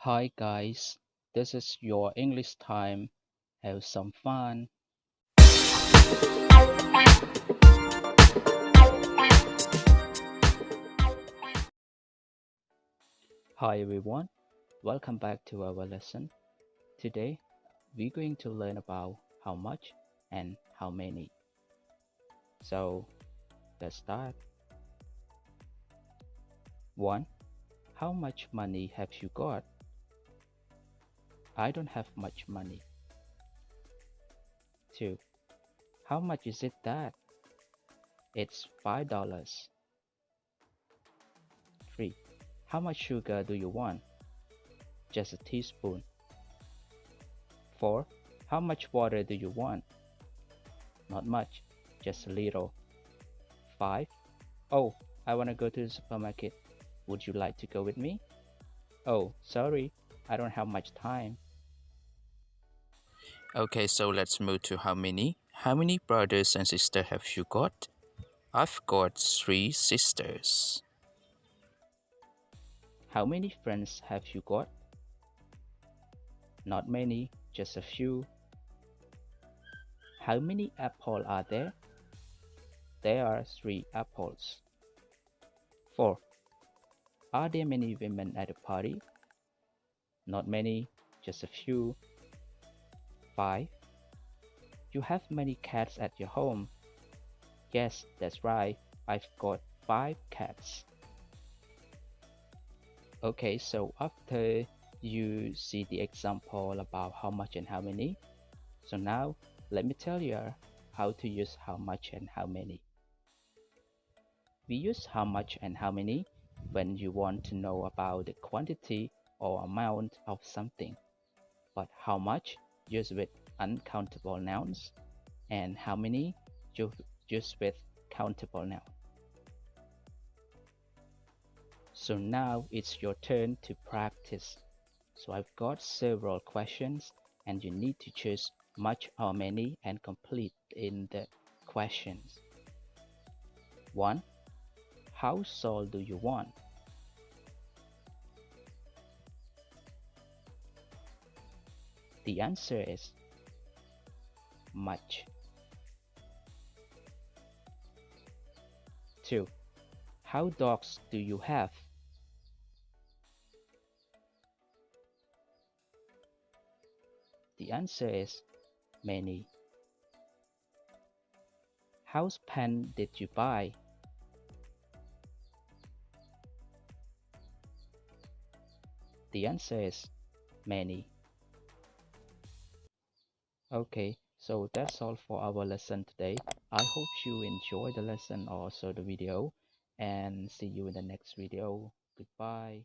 Hi guys, this is your English time. Have some fun. Hi everyone, welcome back to our lesson. Today we're going to learn about how much and how many. So let's start. 1. How much money have you got? I don't have much money. 2. How much is it that? It's $5. 3. How much sugar do you want? Just a teaspoon. 4. How much water do you want? Not much, just a little. 5. Oh, I want to go to the supermarket. Would you like to go with me? Oh, sorry, I don't have much time. Okay, so let's move to how many. How many brothers and sisters have you got? I've got 3 sisters. How many friends have you got? Not many, just a few. How many apples are there? There are 3 apples. 4. Are there many women at the party? Not many, just a few. 5. You have many cats at your home? Yes, that's right. I've got 5 cats. Okay, so after you see the example about how much and how many, so now let me tell you how to use how much and how many. We use how much and how many when you want to know about the quantity or amount of something, but how much used with uncountable nouns and how many used with countable nouns. So now it's your turn to practice. So I've got several questions and you need to choose much or many and complete in the questions. 1. How tall do you want? The answer is much. 2. How dogs do you have? The answer is many. House pen did you buy? The answer is many. Okay, so that's all for our lesson today. I hope you enjoy the lesson or also the video and see you in the next video. Goodbye.